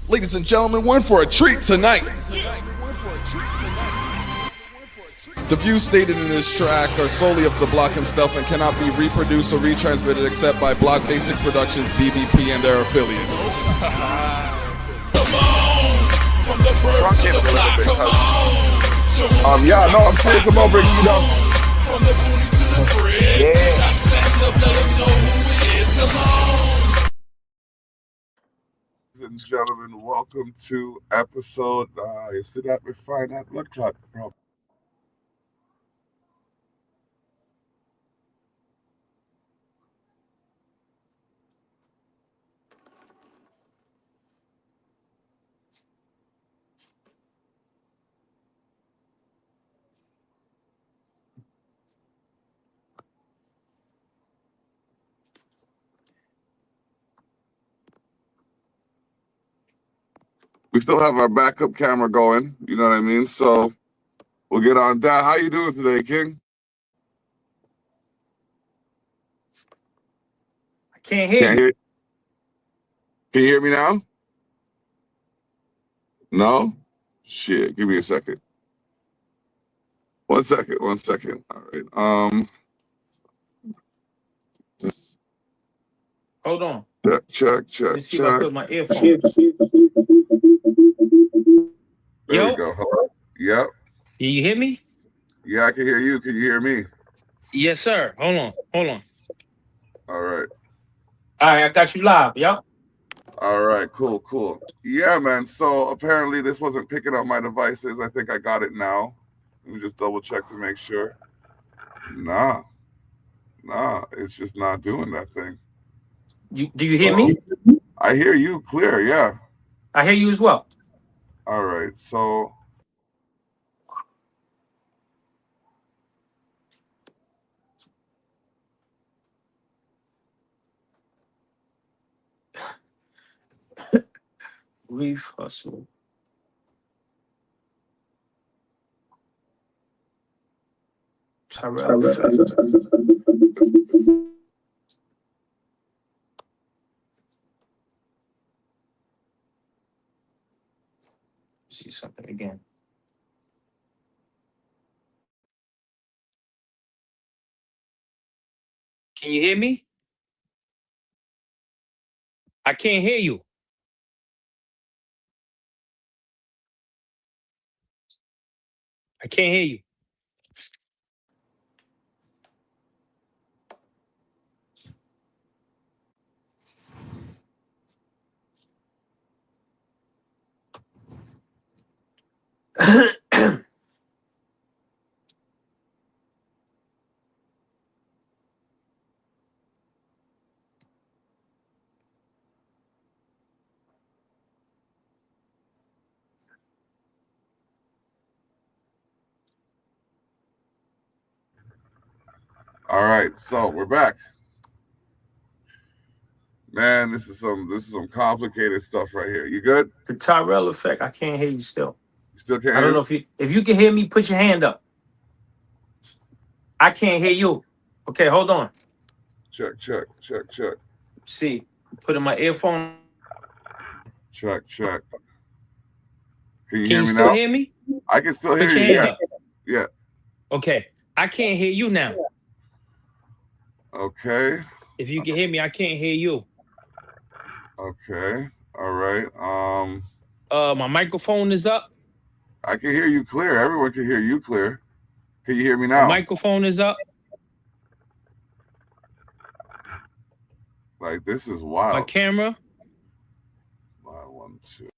Ladies and gentlemen, we're in for a treat tonight. The views stated in this track are solely of the Block himself and cannot be reproduced or retransmitted except by Block Basics Productions, BBP, and their affiliates. Yeah, no, I'm saying come over and eat up. Yeah. Ladies and gentlemen, welcome to episode, you see that we find that blood clot problem. We still have our backup camera going, you know what I mean? So we'll get on that. How you doing today, King? I can't hear you. Can you hear me now? No? Shit, give me a second. One second. All right. Just Hold on. check. Let me see if I put my earphone. There we go. Hello? Yep. Can you hear me? Yeah, I can hear you. Can you hear me? Yes, sir. Hold on. All right. All right, I got you live. Yep. All right. Cool. Yeah, man. So apparently this wasn't picking up my devices. I think I got it now. Let me just double check to make sure. Nah. It's just not doing that thing. Do you hear me? I hear you clear. Yeah. I hear you as well. All right. So. Reef Hustle. Tyrell. See something again. Can you hear me? I can't hear you. I can't hear you. All right. So we're back. Man, this is some complicated stuff right here. You good? The Tyrell effect. I can't hear you still. You still can't I hear don't know if you can hear me, put your hand up. I can't hear you. Okay, hold on. Check. See, put in my earphone. Check. Can you Can hear you me still now? hear me? I can still hear Put your you. hand up. Yeah. Okay. I can't hear you now. Okay. If you can hear me, I can't hear you. Okay. All right. My microphone is up. I can hear you clear. Everyone can hear you clear. Can you hear me My now? microphone is up. Like, this is wild. My camera. 1, 2.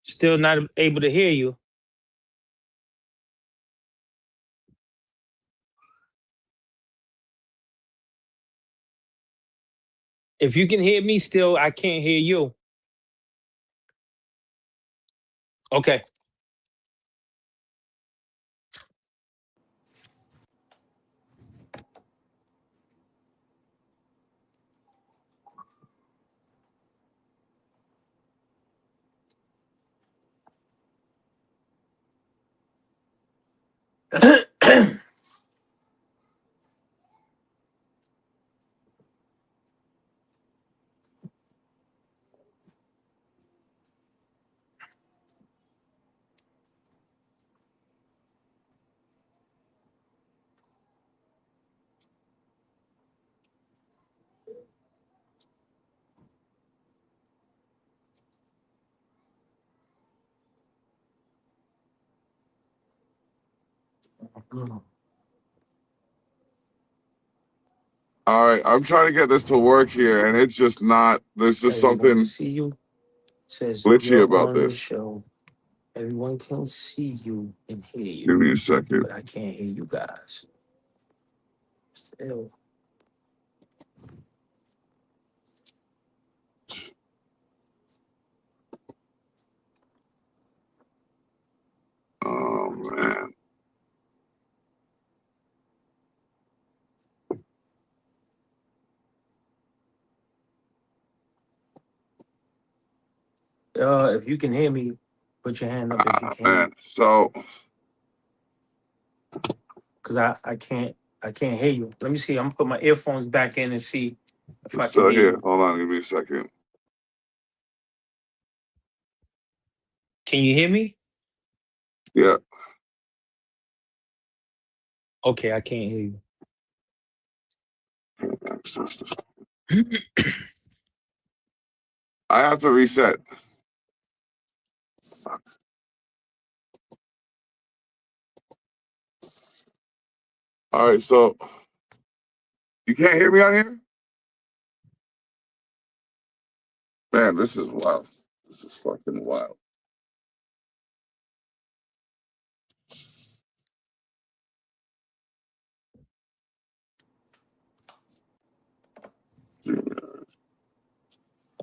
Still not able to hear you. If you can hear me still, I can't hear you. Okay. All right, I'm trying to get this to work here, and it's just not. There's just Everyone can something see you. Says glitchy you're about on the this. show. Everyone can see you and hear Give you, me a second. but I can't hear you guys. Still. Oh man. If you can hear me, put your hand up if you Ah, can, man. So because I can't hear you. Let me see. I'm gonna put my earphones back in and see if it's I can still hear here. you. Hold on, give me a second. Can you hear me? Yeah. Okay, I can't hear you. Access this. I have to reset. Fuck. All right, so you can't hear me on here? Man, this is wild. This is fucking wild.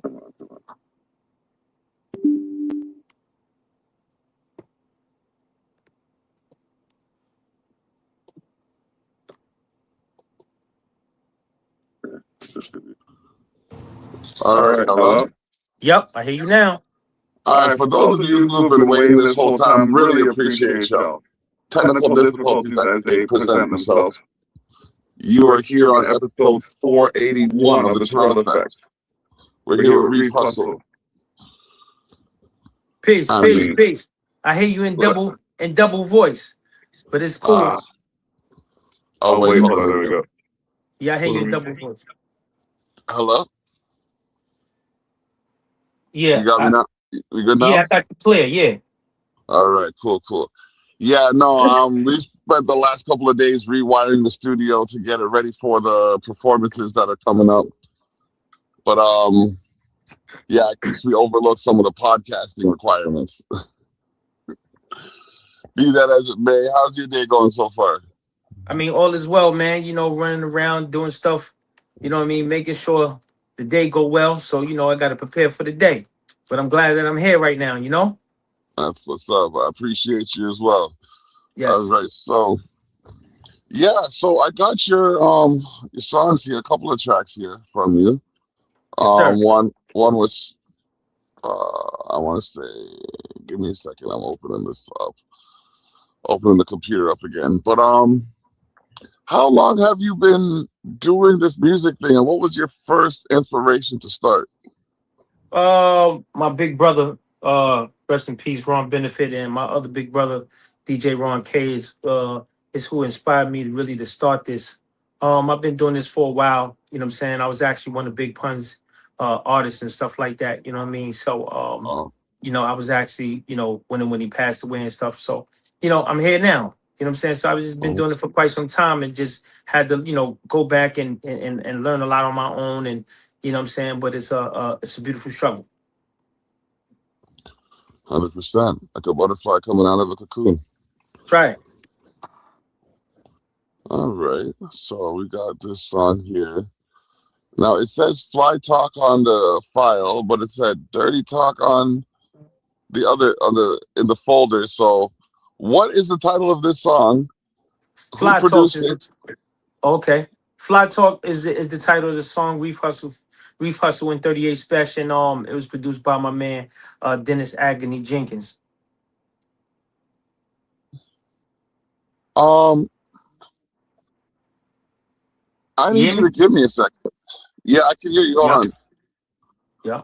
Come on, come on. All right, hello. Yep, I hear you now. All right, for those of you who've been waiting this whole time, really appreciate y'all. Technical difficulties as they present themselves. You are here on episode 481 of the Terrell Effect. We're here with Reef Hustle. Peace, I peace, mean, peace. I hear you in double voice, but it's cool. Oh wait, hold on, there we go. Yeah, I hear you in double voice. Hello? Yeah, You got me now? We good now? yeah, I got you clear. Yeah. All right, cool. Yeah, no, we spent the last couple of days rewiring the studio to get it ready for the performances that are coming up. But yeah, I guess we overlooked some of the podcasting requirements. Be that as it may, how's your day going so far? I mean, all is well, man. You know, running around doing stuff. You know what I mean, making sure the day go well. So I got to prepare for the day. But I'm glad that I'm here right now. That's what's up. I appreciate you as well. All Yes, right, so yeah, so I got your songs here, a couple of tracks here from you. yes, sir. One was I want to say, give me a second. I'm opening this up, opening the computer up again. But how long have you been doing this music thing, and what was your first inspiration to start? My big brother, rest in peace, Ron Benefit, and my other big brother, DJ Ron K, is who inspired me to really to start this. I've been doing this for a while. You know what I'm saying? I was actually one of Big Pun's artists and stuff like that. You know what I mean? So, Oh, I was actually, when he passed away and stuff. So, I'm here now. You know what I'm saying? So I've just been oh, doing it for quite some time and just had to, go back and learn a lot on my own. And you know what I'm saying? But it's a beautiful struggle. 100%, like a butterfly coming out of a cocoon. Try it. All right, so we got this song here. Now it says Fly Talk on the file, but it said Dirty Talk on the other in the folder. So, what is the title of this song? Who Fly Talk produced is it? the okay. Fly Talk is the title of the song. Reef Hustle in 38 Special. And it was produced by my man Dennis Agony Jenkins. Um, I You need hear you me? to give me a second. Yeah, I can hear you. Hold Yeah. on. Yeah.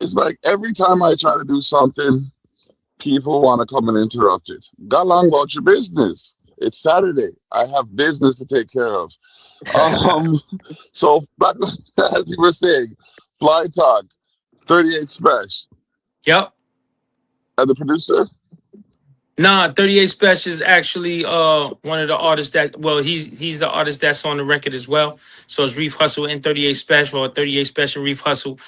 It's like every time I try to do something, people want to come and interrupt it. Go along about your business. It's Saturday. I have business to take care of. Um, so back as you were saying, Fly Talk, 38 Special, Yep. and the producer. Nah, 38 Special is actually one of the artists that, well, he's the artist that's on the record as well. So it's Reef Hustle and 38 Special, or 38 Special Reef Hustle.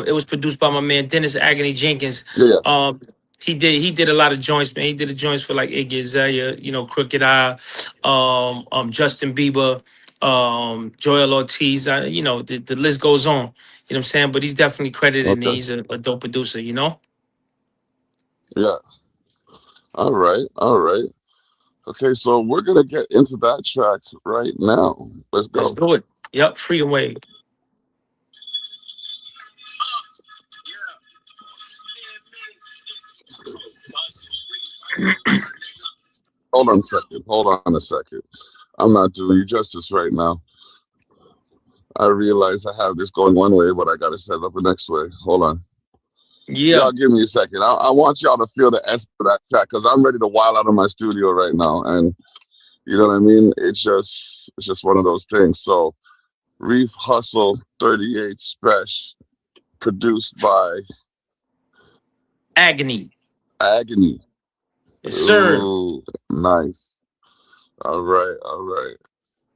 It was produced by my man Dennis Agony Jenkins. Yeah, yeah. Um he did a lot of joints, man. He did the joints for like Iggy Azalea, Crooked Eye, Justin Bieber, Joel Ortiz. The list goes on. You know what I'm saying? But he's definitely credited and Okay. he's a dope producer, you know? Yeah. All right. All right. Okay, so we're gonna get into that track right now. Let's Let's go. do it. Yep, Freedom Wave. Hold on a second. Hold on a second. I'm not doing you justice right now. I realize I have this going one way, but I gotta set it up the next way. Hold on. Yeah. Y'all give me a second. I want y'all to feel the essence of that track because I'm ready to wild out of my studio right now. And you know what I mean? It's just one of those things. So Reef Hustle 38 Special, produced by Agony. Agony. Yes, sir. Ooh, nice. All right, all right.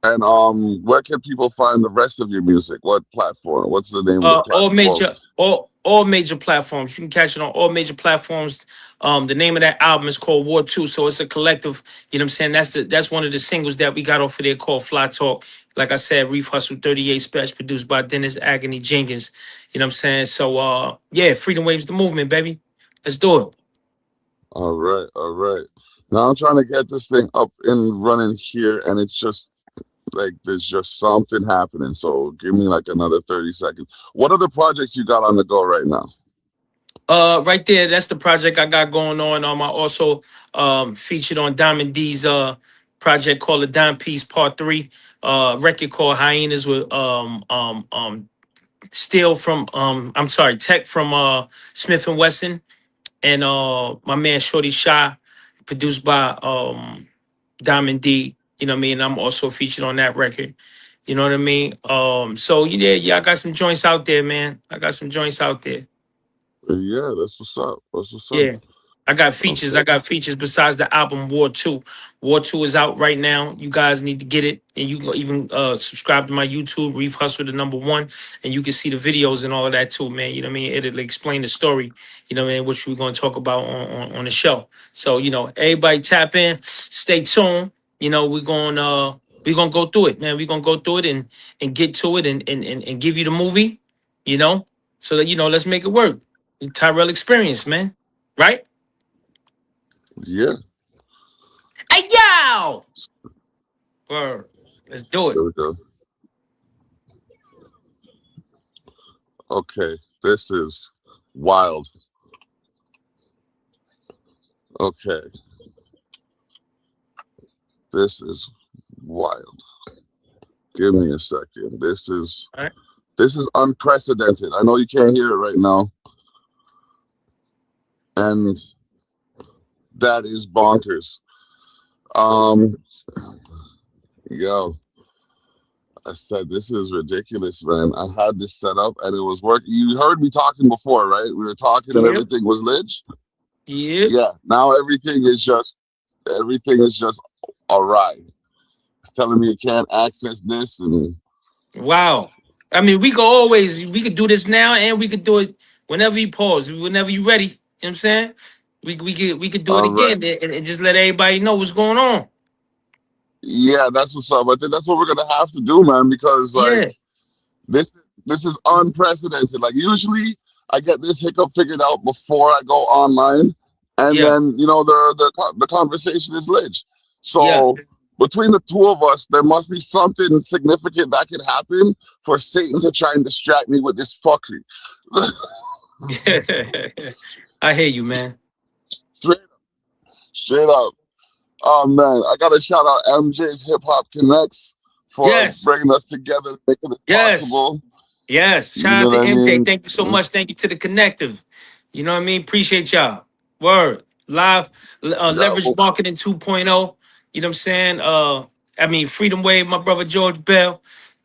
And where can people find the rest of your music? What platform? What's the name of the All platform? Well, major platforms. You can catch it on all major platforms. The name of that album is called War 2. So it's a collective, you know what I'm saying? That's one of the singles that we got off of there called Fly Talk. Like I said, Reef Hustle 38 Special, produced by Dennis Agony Jenkins. You know what I'm saying? So yeah, Freedom Waves the movement, baby. Let's do it. all right, all right. Now I'm trying to get this thing up and running here, and it's just like there's just something happening. So give me like another 30 seconds. What other projects you got on the go right now? Right there, that's the project I got going on. I also featured on Diamond D's project called The Dime Piece Part 3. Record called Hyenas with Steel from I'm sorry, Tech from Smith and Wesson, and my man Shorty Shy, produced by Diamond D. You know what I mean? I'm also featured on that record. You know what I mean? So yeah, I got some joints out there, man. I got some joints out there. Yeah, that's what's up. That's what's up. Yeah. I got features. Okay. I got features besides the album War 2. War 2 is out right now. You guys need to get it. And you can even subscribe to my YouTube, Reef Hustle the number one. And you can see the videos and all of that too, man. You know what I mean? It'll explain the story, you know what I mean, which we're gonna talk about on the show. So, everybody tap in, stay tuned. We're gonna go through it, man. We're gonna go through it and get to it and give you the movie, you know, so that let's make it work. Tyrell experience, man. Right? Yeah, Hey, yo! Word. Let's do it. there we go. Okay, this is wild. Okay, this is wild. Give me a second. All right. This is unprecedented. I know you can't hear it right now, and that is bonkers. Um, yo, I said this is ridiculous, man. I had this set up and it was working. You heard me talking before, right? We were talking and Yep. everything was lit. Yep. Yeah, now everything is just awry. It's telling me you can't access this, and Wow. I mean, we could do this now and we could do it whenever you pause, whenever you ready. You know what I'm saying? We could do it all right. again and just let everybody know what's going on. Yeah, that's what's up. I think that's what we're gonna have to do, man, because like Yeah. this this is unprecedented. Like usually I get this hiccup figured out before I go online, and Yeah. then the conversation is lit. Yeah. So between the two of us, there must be something significant that could happen for Satan to try and distract me with this fuckery. I hear you, man. straight, straight up. Oh man, I gotta shout out MJ's Hip Hop Connects for Yes. bringing us together, making it Yes. possible. Yes. You Shout know out to what I MJ. mean? Thank you so much. Thank you to the Connective. You know what I mean? Appreciate y'all. Word. Live Yeah, Leverage Marketing 2.0. You know what I'm saying? I mean, Freedom Wave, my brother George Bell.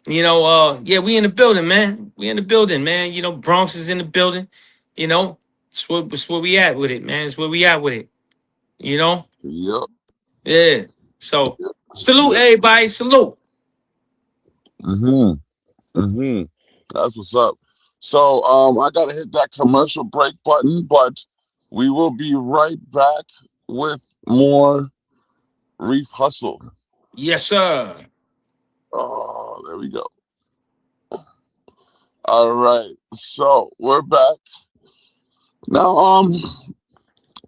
Yeah, we in the building, man. We in the building, man. Bronx is in the building. You know, it's where we at with it, man. It's where we at with it. You know? Yep. Yeah. So salute Yep. everybody. Salute. Mm-hmm. Mm-hmm. That's what's up. So I gotta hit that commercial break button, but we will be right back with more Reef Hustle. Yes, sir. Oh, there we go. All right. So we're back. Now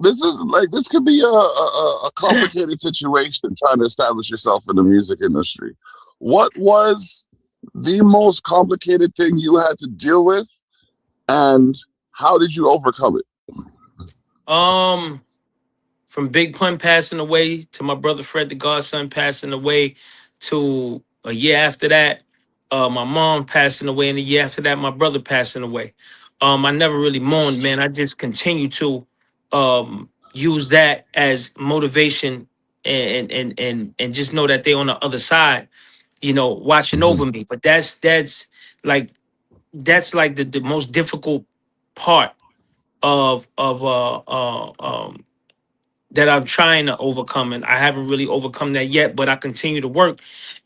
this could be a complicated situation trying to establish yourself in the music industry. What was the most complicated thing you had to deal with, and how did you overcome it? Um, from Big Pun passing away to my brother Fred the Godson passing away to a year after that, my mom passing away, and a year after that, my brother passing away. I never really mourned, man. I just continue to use that as motivation and just know that they on the other side, watching Hmm. over me. But like that's like the most difficult part of that I'm trying to overcome, and I haven't really overcome that yet. But I continue to work,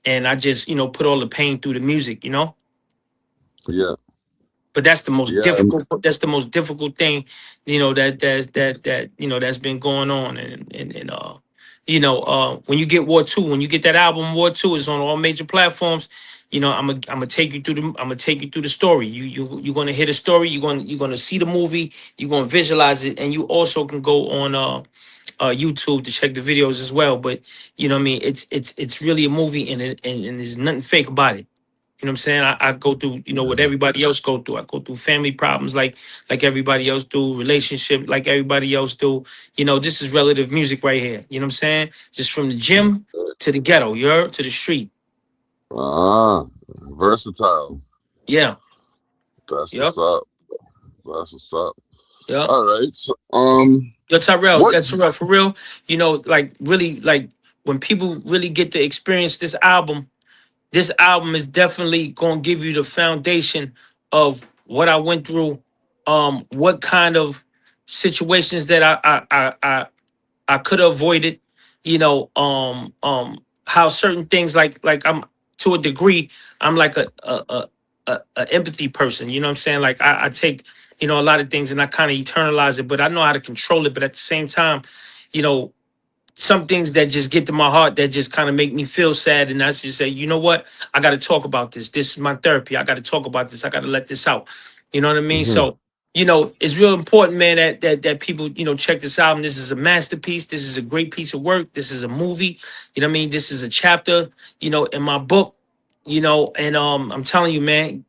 and I just put all the pain through the music. Yeah, But that's the most yeah, and difficult. That's the most difficult thing, that's been going on, when you get War Two, when you get that album War Two, is on all major platforms. I'm gonna take you through the story. You're gonna hear the story. You're gonna see the movie. You're gonna visualize it, and you also can go on YouTube to check the videos as well. But you know what I mean? It's really a movie, and there's nothing fake about it. You know what I'm saying? I go through, what everybody else go through. I go through family problems like everybody else do, relationship like everybody else do. This is relative music right here. You know what I'm saying? Just from the gym to the ghetto, to the street. ah, versatile. Yeah. That's Yep. what's up. That's what's up. Yep. All right. So, Yo, Tyrell, what? that's Tyrell, for real. Like really, like when people really get to experience this album is definitely gonna give you the foundation of what I went through, what kind of situations that I could have avoided, how certain things like I'm to a degree, I'm like a empathy person, you know what I'm saying? Like I take, a lot of things and I kind of eternalize it, but I know how to control it. But at the same time, you know, some things that just get to my heart that just kind of make me feel sad. And I just say, you know what? I got to talk about this. This is my therapy. I got to talk about this. I got to let this out. You know what I mean? Mhm. So, it's real important, man, that people, check this album. This is a masterpiece. This is a great piece of work. This is a movie. You know what I mean? This is a chapter, in my book, and I'm telling you, man,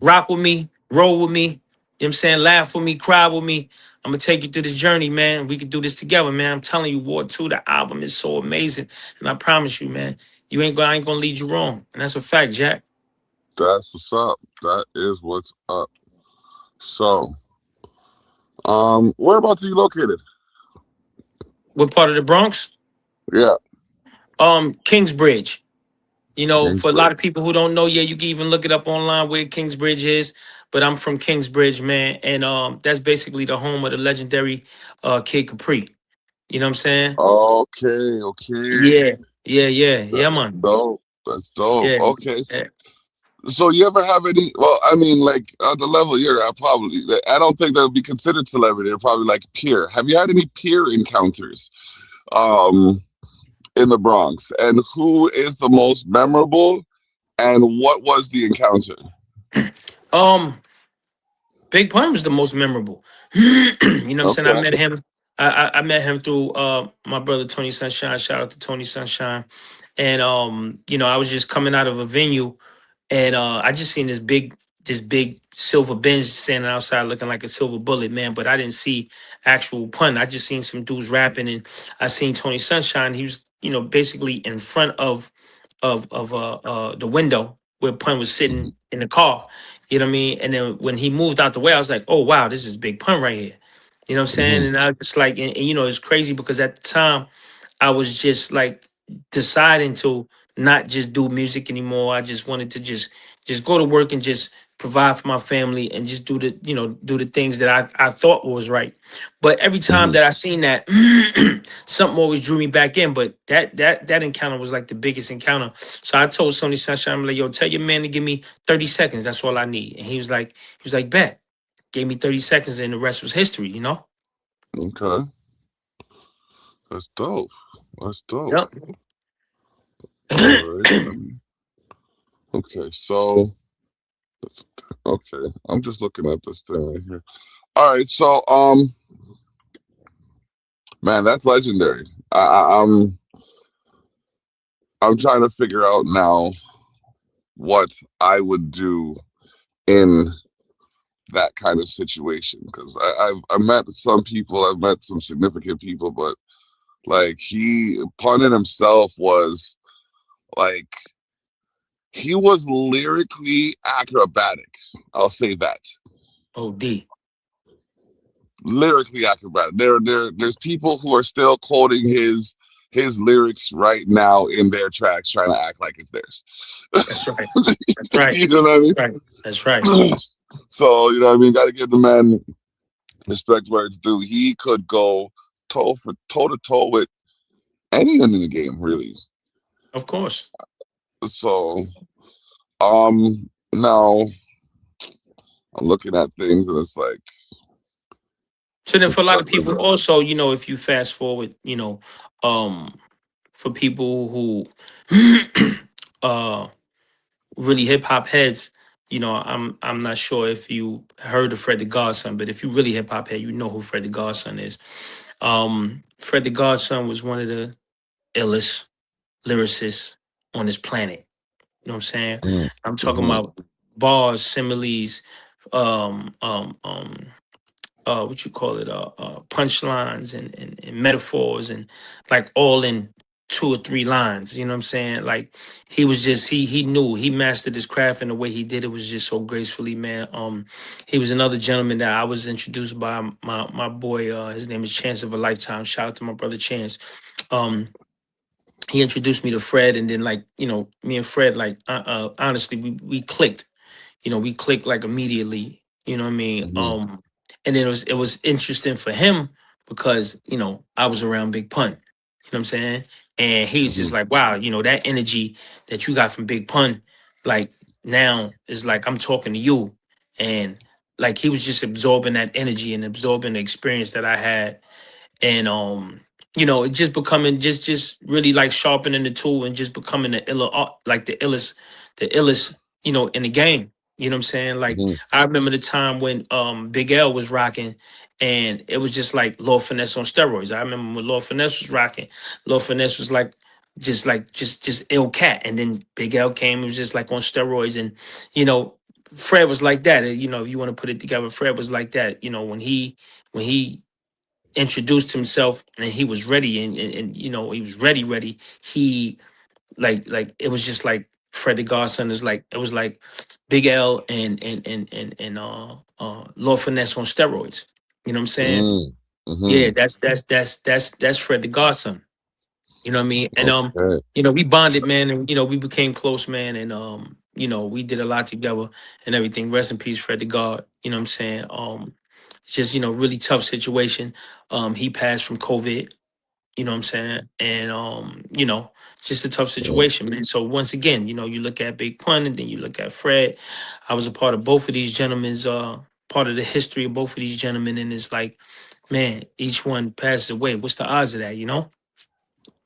rock with me, roll with me. You know what I'm saying? Laugh with me, cry with me. I'm gonna take you through this journey, man. We can do this together, man. I'm telling you, War 2, the album is so amazing. And I promise you, man, I ain't gonna lead you wrong. And that's a fact, Jack. That's what's up. That is what's up. So, whereabouts are you located? What part of the Bronx? Yeah, Kingsbridge. For a lot Kingsbridge. of people who don't know, yeah, you can even look it up online where Kingsbridge is. But I'm from Kingsbridge, man. And that's basically the home of the legendary Kid Capri. You know what I'm saying? Okay, okay. Yeah, yeah, yeah, yeah, That's man. dope. That's dope. Yeah. Okay. So, Yeah. so you ever have any? Well, I mean, like at the level you're at, probably. I don't think that would be considered celebrity. They're probably like peer. Have you had any peer encounters, um, in the Bronx? And who is the most memorable? And what was the encounter? Um, Big Pun was the most memorable. You know what I'm saying? I Okay. met him. I met him through my brother Tony Sunshine. Shout out to Tony Sunshine. And I was just coming out of a venue, and I just seen this big silver Benz standing outside looking like a silver bullet, man. But I didn't see actual Pun. I just seen some dudes rapping, and I seen Tony Sunshine. He was, basically in front of the window where Pun was sitting in the car. You know what I mean? And then when he moved out the way, I was like, oh wow, this is Big Pun right here. You know what I'm saying? Hmm. And I was just like, and it's crazy because at the time, I was just like deciding to not just do music anymore. I just wanted to just go to work and just provide for my family and just do the, do the things that I thought was right. But every time Hmm. that I seen that, something always drew me back in. But that encounter was like the biggest encounter. So I told Sony Sunshine, I'm like, yo, tell your man to give me 30 seconds. That's all I need. And he was like, bet. Gave me 30 seconds and the rest was history. Okay, that's dope. That's dope. Yep. All right. Okay, so okay, I'm just looking at this thing right here. All right, so man, that's legendary. I'm trying to figure out now what I would do in that kind of situation because I've met some people, I've met some significant people, but like he Pun himself was like he was lyrically acrobatic. I'll say that. OD. Lyrically acrobatic. There's people who are still quoting his lyrics right now in their tracks, trying to act like it's theirs. That's right. That's right. You know what I That's mean? right. That's right. So you know what I mean. Got to give the man respect where it's due. He could go toe to toe with anyone in the game, really. Of course. So now I'm looking at things and it's like So then just for a lot of juggling. people also, if you fast forward, for people who really hip hop heads, I'm not sure if you heard of Fred the Godson, but if you really hip hop head, you know who Fred the Godson is. Fred the Godson was one of the illest lyricists on this planet. You know what I'm saying? I'm talking Mm-hmm. about bars, similes, um, um, um, what you call it, punchlines and metaphors and like all in 2 or 3 lines. You know what I'm saying? Like he was just he knew he mastered his craft and the way he did it was just so gracefully, man. He was another gentleman that I was introduced by my boy. His name is Chance of a Lifetime. Shout out to my brother Chance. Um, he introduced me to Fred, and then like me and Fred like honestly we clicked. We clicked like immediately. You know what I mean? Mm-hmm. And then it was interesting for him because I was around Big Pun. You know what I'm saying? And he was Mm-hmm. just like, wow, that energy that you got from Big Pun, like now is like I'm talking to you, and like he was just absorbing that energy and absorbing the experience that I had, and it just becoming just really like sharpening the tool and just becoming the like the illest in the game. You know what I'm saying? Like Mm-hmm. I remember the time when Big L was rocking, and it was just like Lord Finesse on steroids. I remember when Lord Finesse was rocking. Lord Finesse was just ill cat, and then Big L came. It was just like on steroids, and you know Fred was like that. If you want to put it together, Fred was like that. When he introduced himself and he was ready, and he was ready. He like it was just like Fred the Godson is like, it was like Big L and Lord Finesse on steroids. You know what I'm saying? Mm-hmm. Yeah, that's Fred the Godson. You know what I mean? And Okay. we bonded, man, and we became close, man, and we did a lot together and everything. Rest in peace, Fred the God. You know what I'm saying? It's just, really tough situation. He passed from COVID. You know what I'm saying? And just a tough Yeah. situation, man. So once again, you look at Big Pun and then you look at Fred. I was a part of both of these gentlemen's part of the history of both of these gentlemen, and it's like, man, each one passes away. What's the odds of that?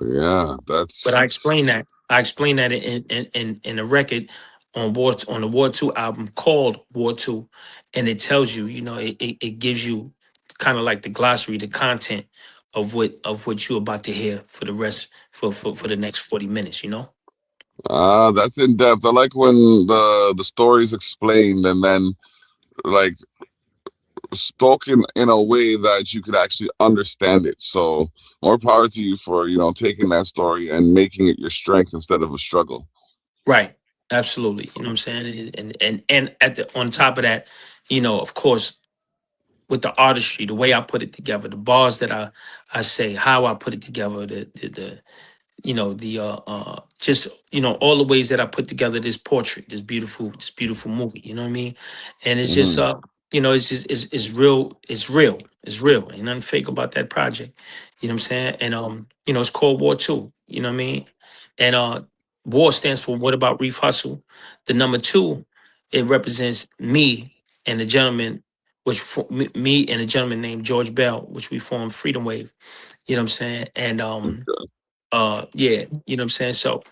Yeah, But that's I explain that. I explain that in a record on the War Two album called War Two, and it tells you, it gives you kind of like the glossary, the content of what you're about to hear for the rest for the next 40 minutes. that's in depth. I like when the story's explained and then like spoken in a way that you could actually understand it. So more power to you for taking that story and making it your strength instead of a struggle. Right. Absolutely. You know what I'm saying? And at the on top of that, of course, with the artistry, the way I put it together, the bars that I say, how I put it together, the you know the just all the ways that I put together this portrait, this beautiful movie. You know what I mean? And it's just Hmm. it's just it's real. It's real. Ain't nothing fake about that project. You know what I'm saying? And it's called War Two. You know what I mean? And War stands for What About Reef Hustle. The number two, it represents me and the gentleman, me and a gentleman named George Bell, which we formed Freedom Wave. You know what I'm saying? And yeah, you know what I'm saying? So,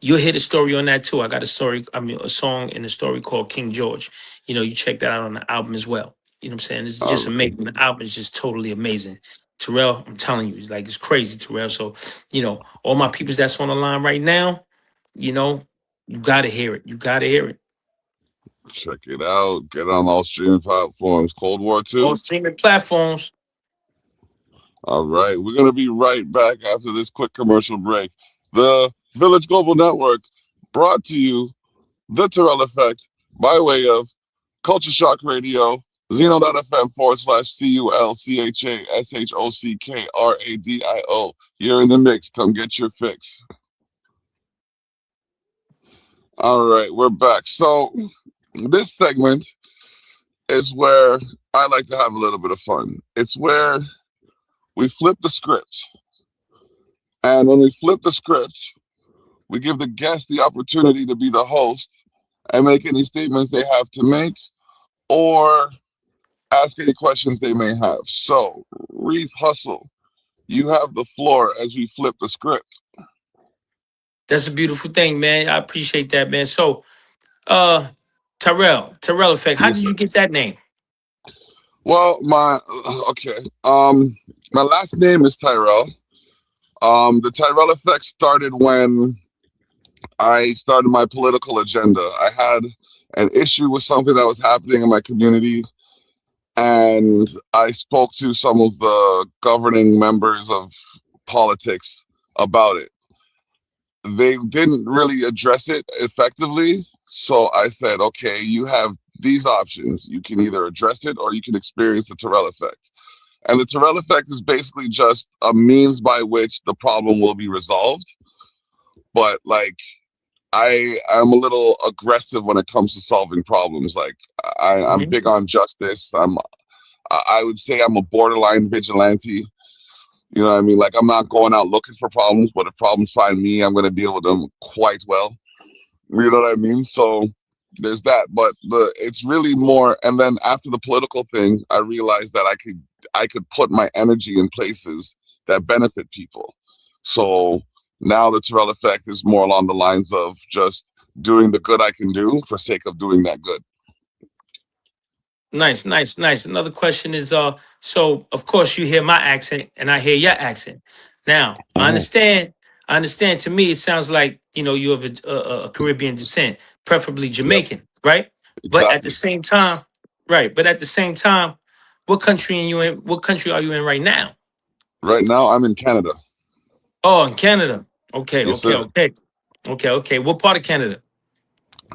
you'll hear the story on that too. I got a song and a story called King George. You check that out on the album as well. You know what I'm saying? It's just All amazing. The album is just totally amazing. Terrell, I'm telling you, it's crazy, Terrell. So, all my peoples that's on the line right now, you know, you gotta hear it. You gotta hear it. check it out. Get on all streaming platforms. Cold War All 2. streaming platforms. All right. We're going to be right back after this quick commercial break. The Village Global Network brought to you The Terrell Effect by way of Culture Shock Radio, Zeno.fm/CULCHASHOCKRADIO. You're in the mix. Come get your fix. All right. We're back. So, this segment is where I like to have a little bit of fun. It's where we flip the script. And when we flip the script, we give the guest the opportunity to be the host and make any statements they have to make or ask any questions they may have. So, Reef Hustle, you have the floor as we flip the script. That's a beautiful thing, man. I appreciate that, man. So, Terrell Effect, how Yes, did sir. you get that name? Well, okay. My last name is Tyrell. The Tyrell Effect started when I started my political agenda. I had an issue with something that was happening in my community, and I spoke to some of the governing members of politics about it. They didn't really address it effectively, so I said, okay, you have these options. You can either address it or you can experience the Terrell effect. And the Terrell effect is basically just a means by which the problem will be resolved. But like, I am a little aggressive when it comes to solving problems. Like, I'm Mhm. big on justice. I would say I'm a borderline vigilante. You know what I mean? Like, I'm not going out looking for problems, but if problems find me, I'm going to deal with them quite well. You know what I mean? So there's that. But it's really more. And then after the political thing, I realized that I could put my energy in places that benefit people. So now the Terrell effect is more along the lines of just doing the good I can do for sake of doing that good. Nice, nice, nice. Another question is, so of course you hear my accent and I hear your accent. Now, I Mhm. understand. I understand. To me, it sounds like you have a Caribbean descent, preferably Yep, Jamaican, right? But at the exactly. same time, right? But at the same time, what country are you in? What country are you in right now? Right now, I'm in Canada. Oh, in Canada. Okay, Yes, okay, sir. okay, okay. What part of Canada?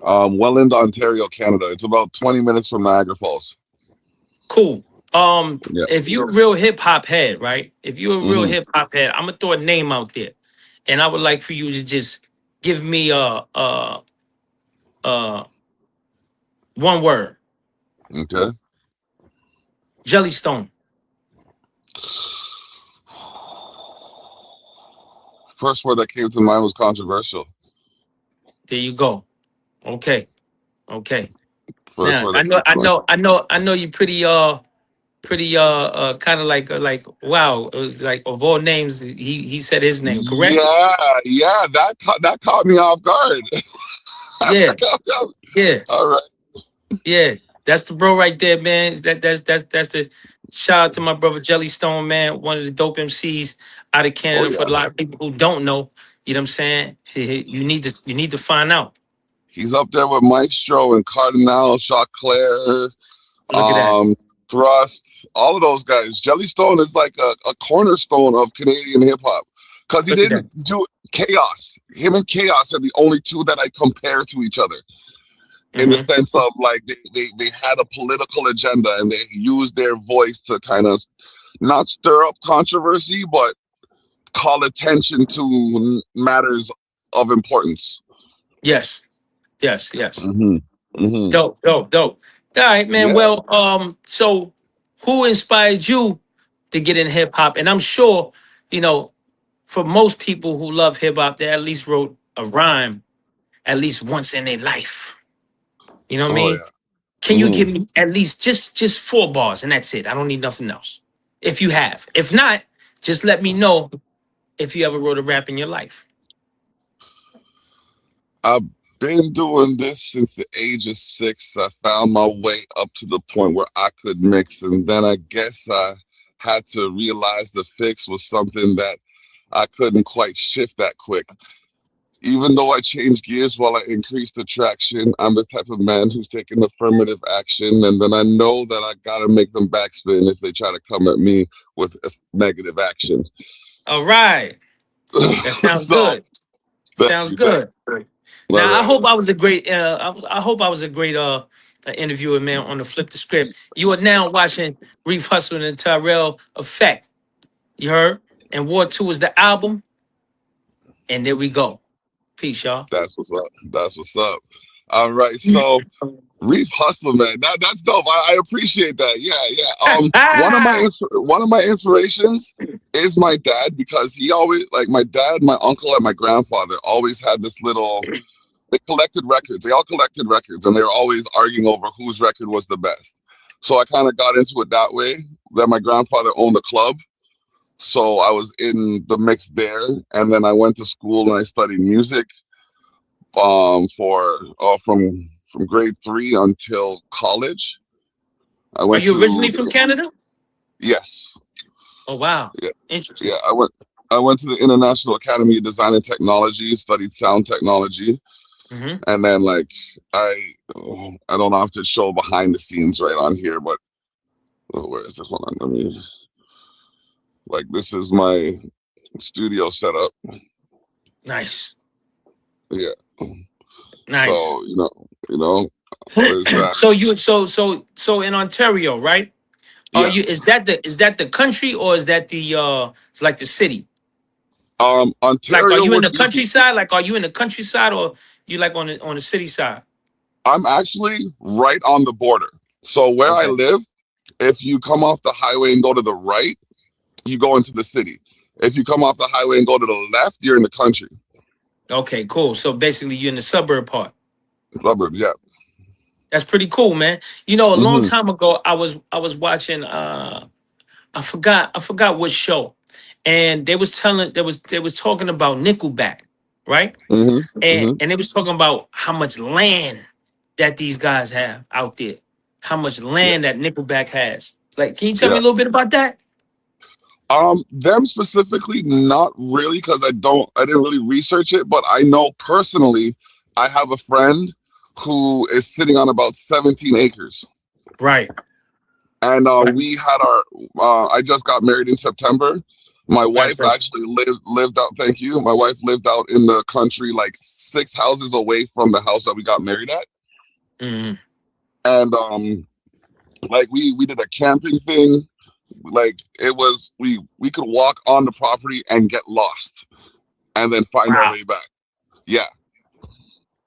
Welland, Ontario, Canada. It's about 20 minutes from Niagara Falls. Cool. Yeah. If you're a real hip hop head, right? If you're a real Hmm. hip hop head, I'm gonna throw a name out there, and I would like for you to just give me uh one word. Okay. Jellystone. First word that came to mind was controversial. There you go. Okay, okay. First Now word that came to mind. I know you pretty kind of like wow, like of all names, he said his name, correct? Yeah, yeah, that caught me off guard. Yeah, yeah. All right. Yeah, that's the bro right there, man. That's the shout out to my brother Jellystone, man. One of the dope MCs out of Oh Canada. For a yeah, lot of people who don't know, you know what I'm saying. You need to find out. he's up there with Maestro and Cardinal, Chaclair, Look at that. um, Thrust, all of those guys. Jellystone is like a cornerstone of Canadian hip hop because he Look at that. didn't do Chaos. Him and Chaos are the only two that I compare to each other. in the Mm-hmm. sense of like they had a political agenda and they used their voice to kind of not stir up controversy, but call attention to matters of importance. Yes. Yes. Yes. Hmm. Hmm. Dope. Dope. Dope. All right, man. Yeah. Well, so who inspired you to get in hip hop? And I'm sure, you know, for most people who love hip hop, they at least wrote a rhyme at least once in their life. You know what I Oh mean? yeah. Can you Hmm. give me at least just 4 bars and that's it? I don't need nothing else. If you have. If not, just let me know if you ever wrote a rap in your life. I've been doing this since the age of 6. I found my way up to the point where I could mix, and then I guess I had to realize the fix was something that I couldn't quite shift that quick. Even though I change gears while I increase the traction, I'm the type of man who's taking affirmative action, and then I know that I gotta make them backspin if they try to come at me with a negative action. All right. That sounds So good. thank Sounds you, thank good. you. All Now I right, hope I was a great I hope I was a great interviewer, man, on the flip the script. You are now watching Reef Hustle and Tyrell Effect. You heard? And War 2 is the album. And there we go. Peace, y'all. that's what's up. That's what's up. All right, so Reef Hustle, man. That's dope. I appreciate that. Yeah, yeah. One of my inspirations is my dad because he always like my dad, my uncle, and my grandfather always had this little. They collected records. They all collected records, and they were always arguing over whose record was the best. So I kind of got into it that way. That my grandfather owned a club, so I was in the mix there. And then I went to school and I studied music for from grade 3 until college. I Are went you originally to from Canada? yes, Oh wow. yeah, Interesting. yeah. I went to the International Academy of Design and Technology, studied sound technology, Mm-hmm. and then like I I don't have to show behind the scenes right on here, but where is it? Hold on, let me. Like this is my studio setup. Nice. Yeah. Nice. So there's that. So in Ontario, right? Are Yeah. you is that the country or is that the it's like the city? Like, are Ontario you in would the be countryside? Like, are you in the countryside or you like on the city side? I'm actually right on the border. So where I Okay. live, if you come off the highway and go to the right, you go into the city. If you come off the highway and go to the left, you're in the country. Okay, cool. So basically you're in the suburb part. Suburbs, yeah. That's pretty cool, man. You know, a long Hmm. time ago I was watching I forgot what show. And they was talking about Nickelback, right? Hmm. And Hmm. and they was talking about how much land that these guys have out there. How much Yeah, land that Nickelback has. Like, can you tell me yeah. a little bit about that? Them specifically, not really, because I didn't really research it, but I know personally, I have a friend who is sitting on about 17 acres. Right. And Right. we had I just got married in September. My wife Congratulations. actually lived out, thank you. My wife lived out in the country, like 6 houses away from the house that we got married at. Mhm. And like we did a camping thing. Like it was we could walk on the property and get lost and then find our Wow. way back. Yeah,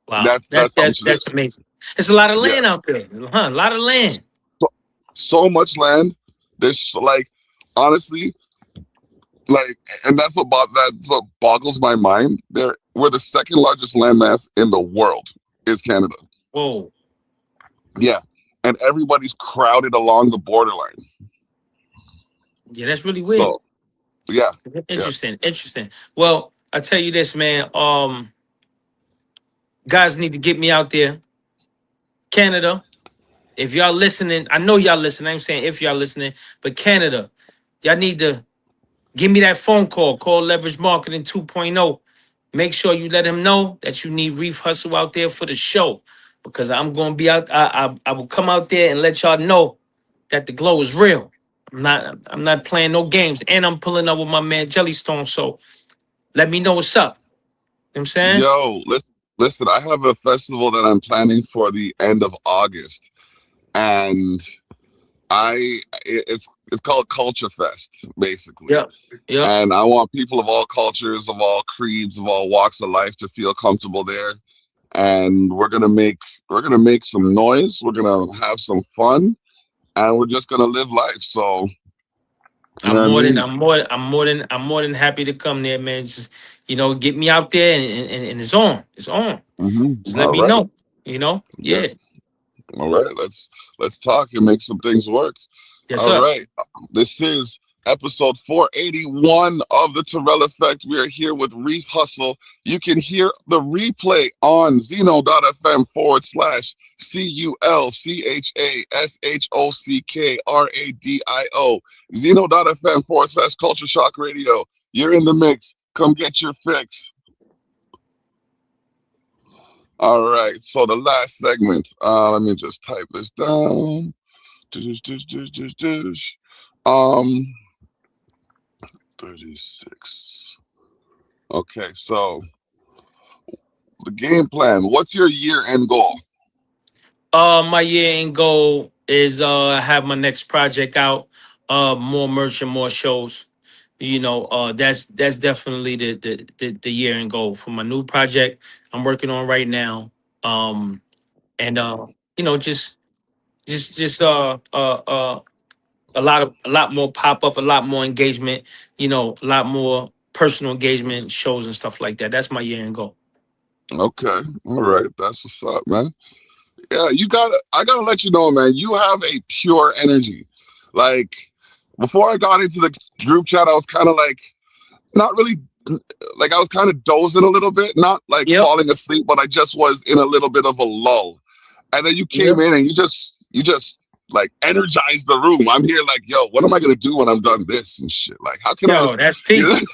Wow. that's how much it is. That's amazing. It's a lot of Yeah, land out there. Huh? A lot of land. so, so much land. There's like honestly, like, and that's what boggles my mind. We're the second largest landmass in the world is Canada. Whoa. Yeah, and everybody's crowded along the borderline. Yeah, that's really weird. So yeah, yeah, Interesting. Interesting. Well, I tell you this, man. Guys need to get me out there. Canada. If y'all listening, I know y'all listening. I'm saying if y'all listening, but Canada, y'all need to give me that phone call. Call Leverage Marketing 2.0. Make sure you let him know that you need Reef Hustle out there for the show. Because I'm gonna be out. I will come out there and let y'all know that the glow is real. I'm not playing no games. And I'm pulling up with my man Jellystone. So let me know what's up. You know what I'm saying? yo, listen, I have a festival that I'm planning for the end of August, and it's called Culture Fest, basically. Yep. Yep. And I want people of all cultures, of all creeds, of all walks of life to feel comfortable there. And we're gonna make some noise. We're gonna have some fun, and we're just gonna live life. So, you know what I mean? I'm more than happy to come there, man. Just get me out there and it's on. It's on. Just let All me right. know. Yeah. Yeah. All right. Let's talk and make some things work. Yes, All sir. right. This is episode 481 of the Terrell Effect. We are here with Reef Hustle. You can hear the replay on Zeno.fm/CULCHASHOCKRADIO. Zeno.fm/Culture Shock Radio. You're in the mix. Come get your fix. All right. So the last segment. Let me just type this down. Um, 36. Okay, so the game plan. What's your year-end goal? My year end goal is have my next project out. More merch and more shows. That's definitely the year end goal for my new project I'm working on right now. And just a lot more pop up, a lot more engagement, a lot more personal engagement shows and stuff like that. That's my year end goal. Okay, all right, that's what's up, man. Yeah, I gotta let you know, man. You have a pure energy. Like before I got into the group chat, I was kind of like not really like I was kind of dozing a little bit, not like Yep. falling asleep, but I just was in a little bit of a lull. And then you came Yep. in and you just like energized the room. I'm here like, yo, what am I gonna do when I'm done this and shit? Like, how can I, Yo, that's you know, peace.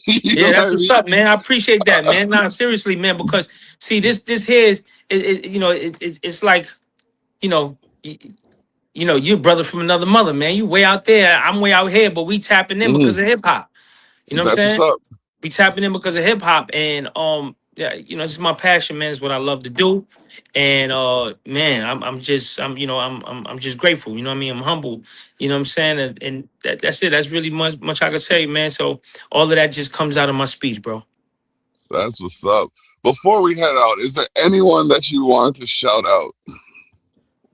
you know Yeah, what that's I what's mean? up, man. I appreciate that, man. Nah, seriously, man. Because see, this here is, it's like, you know, y- you're brother from another mother, man. You way out there, I'm way out here, but we tapping in because Mhm. of hip hop. You know what I'm That's what's saying? up. We tapping in because of hip hop, and yeah, this is my passion, man. It's what I love to do, and man, I'm just grateful. You know what I mean? I'm humble. You know what I'm saying? And that's it. That's really much I could say, man. So all of that just comes out of my speech, bro. That's what's up. Before we head out, is there anyone that you want to shout out?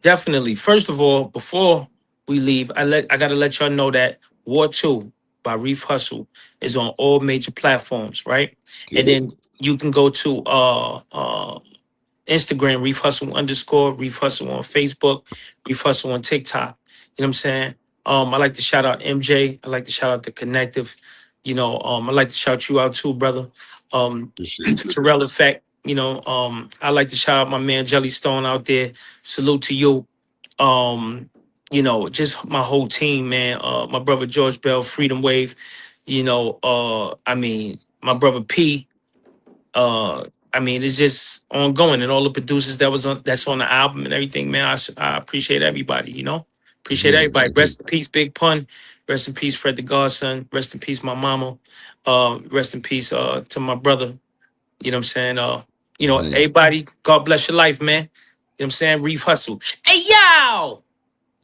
Definitely. First of all, before we leave, I gotta let y'all know that War Two by Reef Hustle is on all major platforms, right? Get And it? then you can go to Instagram, Reef Hustle _ Reef Hustle on Facebook, Reef Hustle on TikTok. You know what I'm saying? I like to shout out MJ. I like to shout out the Connective. I like to shout you out too, brother. Appreciate you. Terrell Effect. I like to shout out my man Jelly Stone out there. Salute to you. Just my whole team, man. My brother George Bell, Freedom Wave. My brother P. It's just ongoing, and all the producers that's on the album and everything, man. I appreciate everybody. Appreciate everybody. Rest in peace, Big Pun. Rest in peace, Fred the Godson. Rest in peace, my mama. Rest in peace to my brother. You know what I'm saying? Everybody, God bless your life, man. You know what I'm saying? Reef Hustle. Hey, yo!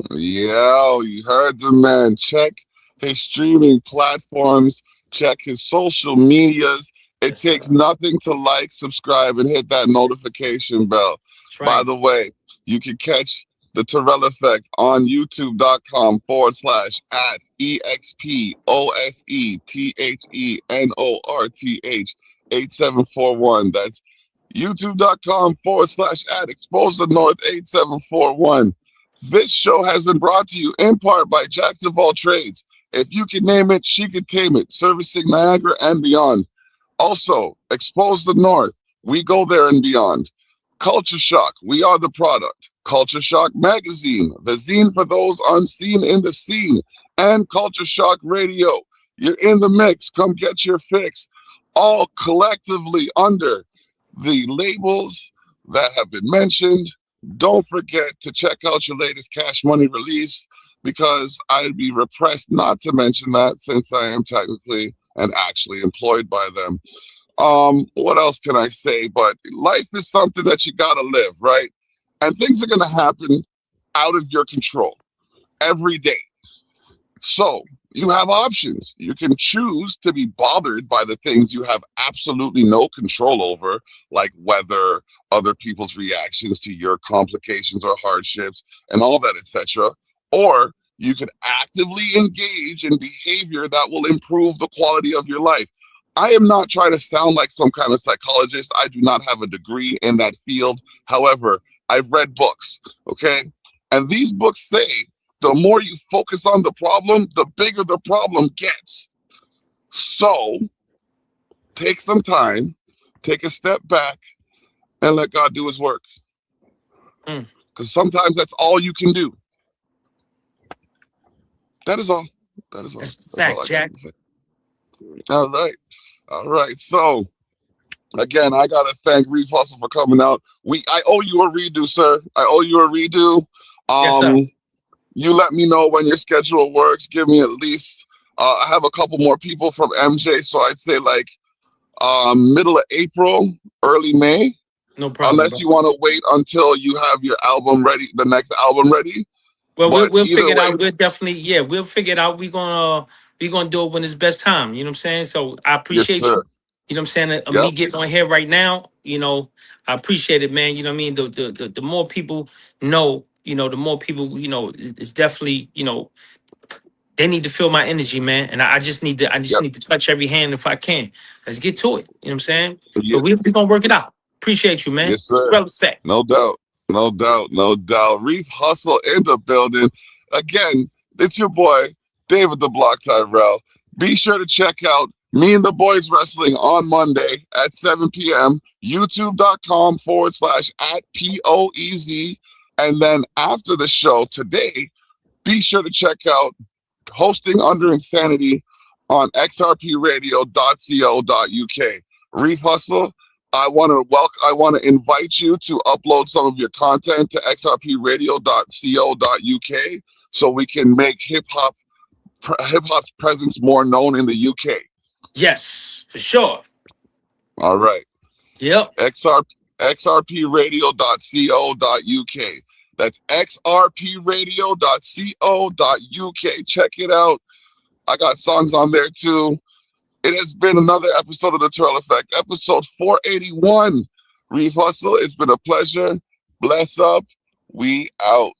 Yo, you heard the man. Check his streaming platforms, check his social medias. It Yes, takes sir. nothing to like, subscribe, and hit that notification bell. That's By right. the way, you can catch the Terrell Effect on youtube.com/at EXPOSETHENORTH 8741. That's youtube.com/at expose the north 8741. This show has been brought to you in part by Jacks of all trades. If you can name it, she can tame it. Servicing Niagara and beyond. Also, Expose the North. We go there and beyond. Culture Shock. We are the product. Culture Shock Magazine. The zine for those unseen in the scene. And Culture Shock Radio. You're in the mix. Come get your fix. All collectively under the labels that have been mentioned. Don't forget to check out your latest Cash Money release because I'd be repressed not to mention that since I am technically and actually employed by them. What else can I say? But life is something that you gotta live, right? And things are gonna happen out of your control every day. So you have options. You can choose to be bothered by the things you have absolutely no control over, like weather, other people's reactions to your complications or hardships, and all that, etc. Or you could actively engage in behavior that will improve the quality of your life. I am not trying to sound like some kind of psychologist. I do not have a degree in that field. However, I've read books, okay? And these books say the more you focus on the problem, the bigger the problem gets. So take some time, take a step back, and let God do his work. Mm. Because sometimes that's all you can do. That is all. That is all. That's the That's all fact, I got Jack. to say. All right. All right. So again, I gotta thank Reef Hustle for coming out. I owe you a redo, sir. I owe you a redo. Yes, sir. You let me know when your schedule works. Give me at least. I have a couple more people from MJ, so I'd say like middle of April, early May. No problem, Unless bro. you want to wait until you have your album ready, the next album ready. Well, But we'll either figure it way, out. We'll definitely, we'll figure it out. We gonna do it when it's best time. You know what I'm saying? So I yes, appreciate sir. you. You know what I'm saying? Me Yep. getting on here right now. I appreciate it, man. You know what I mean? The more people know, the more people, it's definitely, they need to feel my energy, man. And I just need to, Yep. touch every hand if I can. Let's get to it. You know what I'm saying? Yeah, But we're gonna work it out. Appreciate you, man. yes, sir. Well said. No doubt. No doubt. No doubt. Reef Hustle in the building. Again, it's your boy, David the Block Tyrell. Be sure to check out Me and the Boys Wrestling on Monday at 7 p.m. YouTube.com/@POEZ. And then after the show today, be sure to check out Hosting Under Insanity on xrpradio.co.uk. Reef Hustle, I want to invite you to upload some of your content to xrpradio.co.uk so we can make hip hop's presence more known in the UK. Yes, for sure. All right. Yep. xrpradio.co.uk. That's xrpradio.co.uk. Check it out. I got songs on there too. It has been another episode of The Terrell Effect, episode 481. Reef Hustle, it's been a pleasure. Bless up. We out.